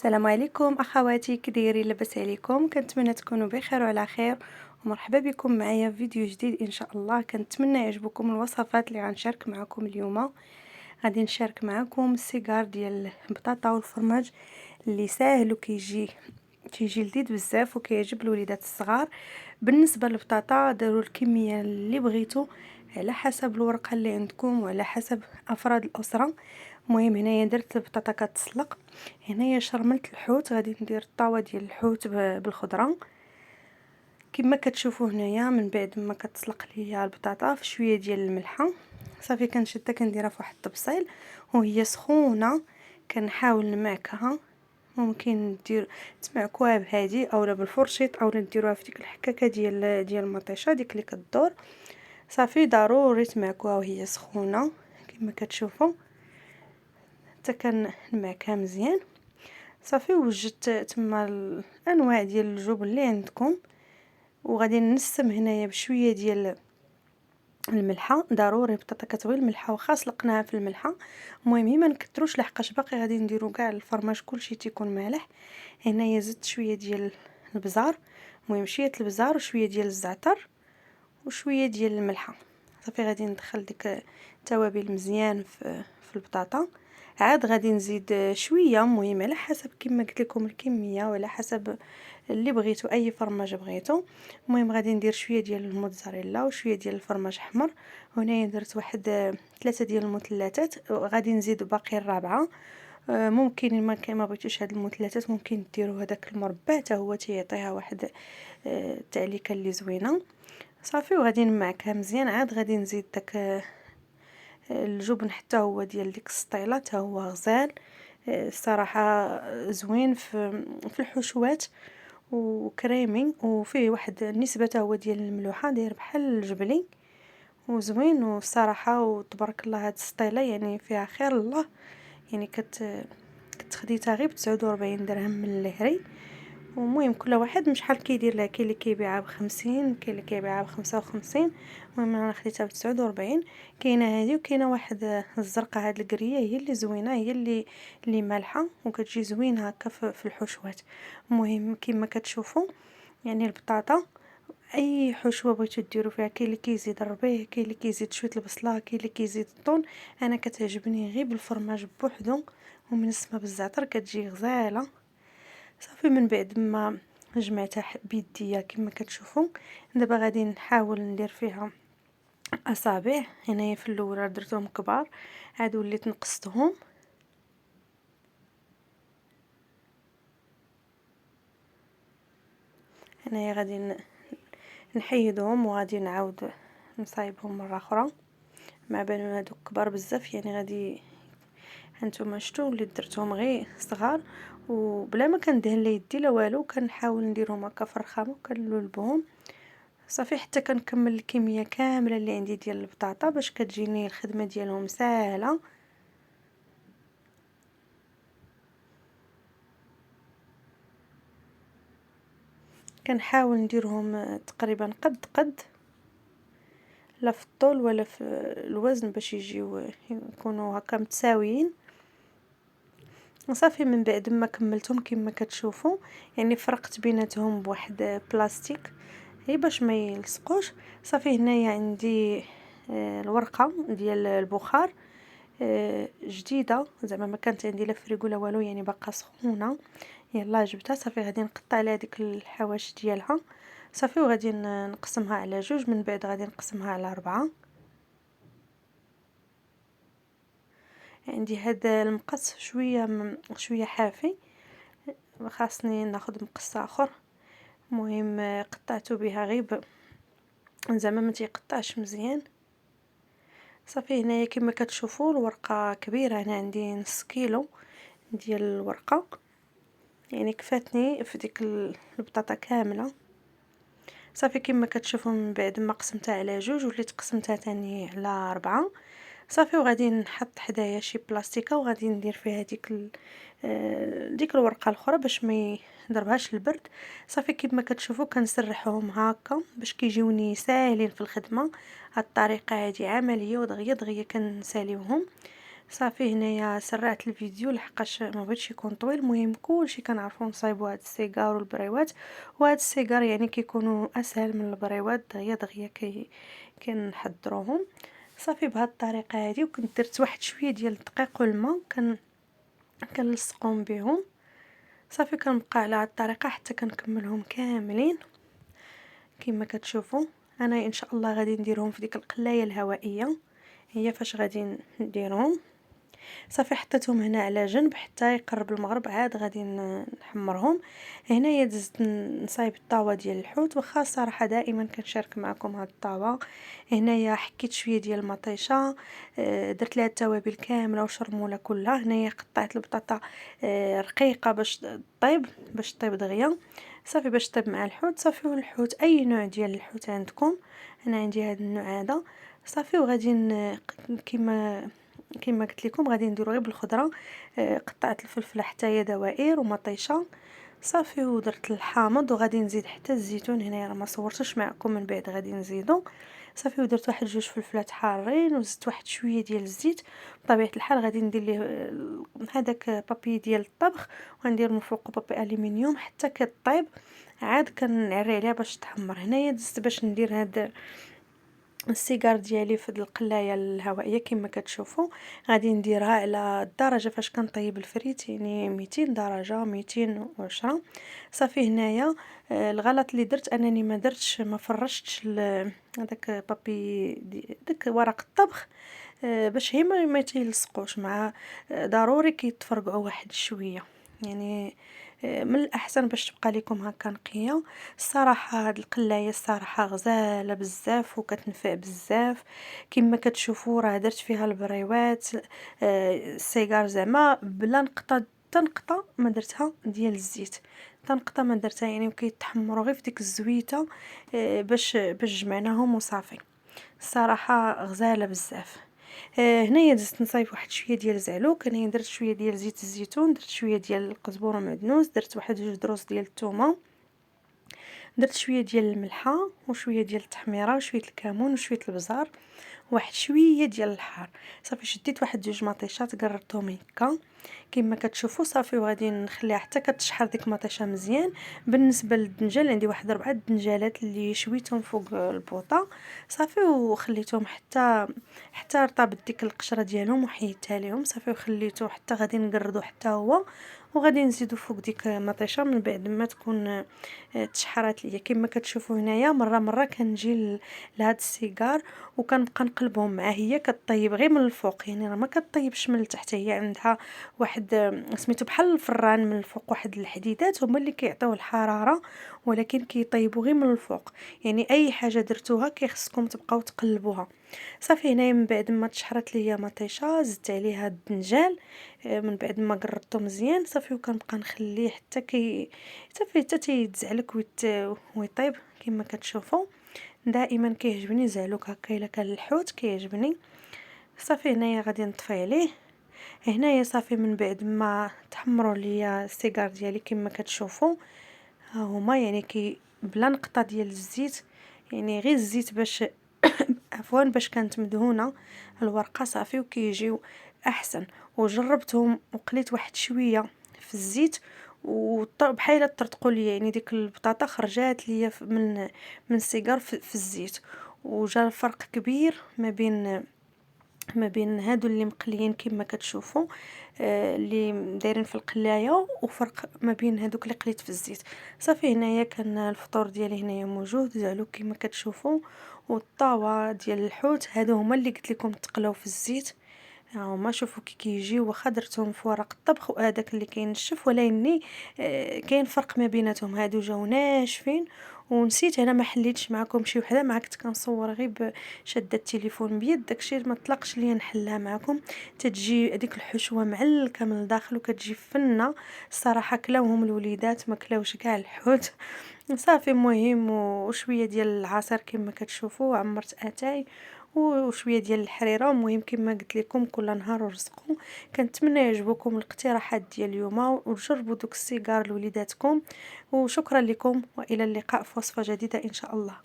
السلام عليكم اخواتي، كي دايرين؟ لاباس عليكم؟ كنتمنى تكونوا بخير وعلى خير، ومرحبا بكم معايا في فيديو جديد ان شاء الله. كنتمنى يعجبكم الوصفات اللي غنشارك معكم اليوم. غادي نشارك معكم السيجار ديال البطاطا والفرماج اللي ساهل وكيجي لذيذ بزاف وكيعجب الوليدات الصغار. بالنسبه للبطاطا داروا الكميه اللي بغيتو على حسب الورقه اللي عندكم وعلى حسب افراد الاسره. المهم هنايا درت البطاطا كتسلق، هنايا شرملت الحوت، غادي ندير الطاوه ديال الحوت بالخضره كما كتشوفوا هنايا. من بعد ما كتسلق ليا البطاطا في شويه ديال الملحه، صافي كنشدها كنديرها في واحد الطبسيل وهي سخونه، كنحاول نمعكها. ممكن تمعكوها بهادي اولا بالفرشيط اولا ديروها في ديك الحكاكه ديال المطيشه ديك اللي كدور. صافي ضروري تمعكوها وهي سخونه كما كتشوفوا، حتى كنمعكها مزيان. صافي وجدت تما الانواع ديال الجبن اللي عندكم، وغادي نسم هنايا بشويه ديال الملحه. ضروري البطاطا كتبغي الملحه واخا سلقناها في الملحه، المهم ما نكثروش لحقاش باقي غادي نديرو كاع الفرماج كلشي تيكون مالح. هنايا زدت شويه ديال البزار، المهم شويه البزار وشويه ديال الزعتر وشويه ديال الملحه. صافي غادي ندخل ديك التوابل مزيان في البطاطا، عاد غادي نزيد شويه، المهم على حسب كما قلت لكم الكميه وعلى حسب اللي بغيتو اي فرماج بغيتو. المهم غادي ندير شويه ديال الموتزاريلا وشويه ديال الفرماج احمر، هنايا درت واحد 3 ديال المثلثات، غادي نزيد باقي الرابعه. ممكن ما بغيتوش هاد المثلثات ممكن ديروا هذاك المربع حتى هو تيعطيها واحد التعليكه اللي زوينه. صافي وغادي نمعكها مزيان، عاد غادي نزيد داك الجبن حتى هو ديال ديك السطيله، حتى هو غزال الصراحه، زوين في الحشوات وكريمي وفيه واحد النسبه هو ديال الملوحه داير بحال الجبلي وزوين. والصراحه وتبارك الله هاد السطيله يعني فيها خير الله، يعني كتخديتها غير ب49 درهم من الهري. ومهم كل واحد من شحال كيدير لها، كاين اللي كيبيعها ب50، كاين اللي كيبيعها ب55. المهم انا خديتها ب49. كاينه هذه وكاينه واحد الزرقاء، هاد القريه هي اللي زوينه، هي اللي مالحه وكتجي زوينه هكا في الحشوات. المهم كما كتشوفوا يعني البطاطا اي حشوه بغيتو ديروا فيها، كاين اللي كيزيد الربيع، كاين اللي كيزيد شويه البصله، كاين اللي كيزيد الطون. انا كتعجبني غير بالفرماج بوحدو ومنسمه بالزعتر كتجي غزاله. صافي من بعد ما جمعتها بيديا كما كتشوفوا، دابا غادي نحاول ندير فيها اصابع. هنايا في الاول درتهم كبار، عاد وليت نقصتهم. هنايا غادي نحيدهم وغادي نعاود نصايبهم مره اخرى. مع بالو هادوك كبار بزاف، يعني غادي هانتوما شفتوا وليت درتهم غير صغار وبلا ما كندهن لا يدي لا والو، كنحاول نديرهم هكا في الرخامه وكنلولبهم. صافي حتى كنكمل الكميه كامله اللي عندي ديال البطاطا باش كتجيني الخدمه ديالهم ساهله. كنحاول نديرهم تقريبا قد لا في الطول ولا في الوزن باش يجيو يكونوا هكا متساويين. وصافي من بعد ما كملتهم كما كتشوفوا يعني فرقت بيناتهم بواحد بلاستيك هي باش ما يلصقوش. صافي هنايا عندي الورقه ديال البخار جديده، زعما ما كانت عندي لا فريغو لا والو، يعني باقا سخونه. يلا جبتها صافي غادي نقطع على هذيك الحواشي ديالها. صافي وغادي نقسمها على جوج، من بعد غادي نقسمها على 4. عندي هذا المقص شويه حافي، خاصني ناخذ مقص اخر. المهم قطعته بها غيب زعما ما تيقطعش مزيان. صافي هنايا كما كتشوفوا الورقه كبيره، انا عندي نص كيلو ديال الورقه، يعني كفاتني في ديك البطاطا كامله. صافي كما كتشوفوا من بعد ما قسمتها على جوج وليت قسمتها تاني على 4. صافي وغادي نحط حدايا شي بلاستيكه وغادي ندير فيها ديك الورقه الاخرى باش ما يضربهاش البرد. صافي كما كتشوفوا كنسرحهم هكا باش كيجيوني ساهلين في الخدمه. هاد الطريقه هذه عمليه ودغيا دغيا كنساليوهم. صافي هنايا سرعت الفيديو لحقاش ما بغيتش يكون طويل. المهم كلشي كنعرفو نصايبو هاد السيجار والبريوات، وهاد السيجار يعني كيكونوا اسهل من البريوات، دغيا دغيا كنحضروهم. صافي بهاد الطريقه هادي، وكنت درت واحد شويه ديال الدقيق والماء كنلصقهم بهم. صافي كنبقى على هاد الطريقه حتى كنكملهم كاملين كما كتشوفوا. انا ان شاء الله غادي نديرهم في ديك القلايه الهوائيه، هي فاش غادي نديرهم. صافي حطيتهم هنا على جنب حتى يقرب المغرب، عاد غادي نحمرهم. هنايا دزت نصايب الطاوه ديال الحوت، واخا الصراحه دائما كنشارك معكم هاد الطاوه. هنايا حكيت شويه ديال المطيشه، درت لها التوابل كامله وشرموله كلها. هنايا قطعت البطاطا رقيقه باش طيب، باش طيب دغيا. صافي باش طيب مع الحوت. صافي والحوت اي نوع ديال الحوت عندكم، انا عندي هذا النوع هذا. صافي وغادي كما قلت لكم غادي نديرو غير بالخضره. قطعت الفلفله حتى هي دوائر ومطيشه. صافي ودرت الحامض، وغادي نزيد حتى الزيتون. هنايا راه ما صورتش معكم، من بعد غادي نزيدو. صافي ودرت واحد جوج فلفلات حارين، وزدت واحد شويه ديال الزيت. بطبيعه الحال غادي ندير ليه هذاك بابي ديال الطبخ، وندير من فوق بابي الومنيوم حتى كطيب. عاد كنعري عليها باش تحمر. هنايا دزت باش ندير هاد السيجار ديالي في القلايه الهوائيه كما كتشوفوا. غادي نديرها على الدرجه فاش كنطيب الفريت، يعني 200 درجه 210. صافي هنايا الغلط اللي درت انني ما فرشتش هذاك بابي داك ورق الطبخ، باش هي ما يتلصقوش مع. ضروري كيتفرقعوا واحد شويه، يعني من الاحسن باش تبقى لكم هكا نقيه. الصراحه هاد القلايه الصراحه غزاله بزاف وكتنفع بزاف. كما كتشوفوا راه درت فيها البريوات، السيجار زعما بلا نقطه تنقطه ما درتها ديال الزيت، تنقطه ما درتها، يعني وكيتحمروا غير في ديك الزويته. باش جمعناهم وصافي. الصراحه غزاله بزاف. هنايا دزت نصايب واحد شويه ديال الزعلوك. هنايا درت شويه ديال زيت الزيتون، درت شويه ديال القزبور ومعدنوس، درت واحد جوج دروس ديال الثومه، درت شويه ديال الملحه وشويه ديال التحميره وشويه الكمون وشويه البزار، واحد شويه ديال الحار. صافي شديت واحد جوج مطيشات قررتهم هكا كما كتشوفوا. صافي وغادي نخليها حتى كتشحر ديك المطيشه مزيان. بالنسبه للدنجال عندي واحد 4 دنجالات اللي شويتهم فوق البوطه. صافي وخليتهم حتى ارتبط ديك القشره ديالهم وحيدتها لهم. صافي وخليته حتى غادي نقردو حتى هو، وغادي نزيدو فوق ديك المطيشه من بعد ما تكون تشحرات ليا. كما كتشوفوا هنايا مره مره كنجي لهاد السيجار وكنبقى نقلبهم معاه. هي كطيب غير من الفوق، يعني راه ما كطيبش من التحت. هي عندها واحد سميتو بحال الفران من الفوق، واحد الحديدات هما اللي كيعطيو الحراره، ولكن كيطيبوا غير من الفوق. يعني اي حاجه درتوها كيخصكم تبقاو تقلبوها. صافي هنايا من بعد ما تشحرت ليا مطيشه زدت عليها الدنجال، من بعد ما قرطته مزيان. صافي وكنبقى نخليه حتى صافي حتى تيتزعلك ويطيب كما كتشوفوا. دائما كيعجبني زعلوك هكا الا كان الحوت كيعجبني. صافي هنايا غادي نطفي عليه. هنايا صافي من بعد ما تحمروا ليا السيجار ديالي كما كتشوفوا ها هما، يعني بلا نقطه ديال الزيت، يعني غير الزيت باش عفوا باش كانت مدهونه الورقه. صافي وكيجيو احسن. وجربتهم وقليت واحد شويه في الزيت بحال ترتقوا لي، يعني ديك البطاطا خرجات ليا من السيجار في الزيت. وجا الفرق كبير ما بين هادو اللي مقليين كما كتشوفوا، اللي دايرين في القلايه، وفرق ما بين هادوك اللي قليت في الزيت. صافي هنايا كان الفطور ديالي هنايا موجود زعلو كما كتشوفوا. والطاوه ديال الحوت هادو هما اللي قلت لكم تقلاو في الزيت. ها هما شوفوا كي كيجيو، واخا درتهم في ورق الطبخ وهذاك اللي كينشف، ولكن كاين فرق ما بيناتهم. هادو جاو ناشفين. ونسيت انا ما حليتش معكم شي وحده، مع كنت كنصور غير شاده التليفون بيد، داكشي ما طلقش ليا نحلها معكم. تتجي هذيك الحشوه معلكه من الداخل وكتجي فنه. الصراحه كلاوهم الوليدات ما كلاوش كاع الحوت. صافي مهم وشويه ديال العصير كما كتشوفوا، عمرت اتاي وشويه ديال الحريره. المهم كما قلت لكم كل نهار ورزقكم. كنتمنى يعجبكم الاقتراحات ديال اليوم، وجربوا دوك السيجار لوليداتكم. وشكرا لكم، والى اللقاء في وصفه جديده ان شاء الله.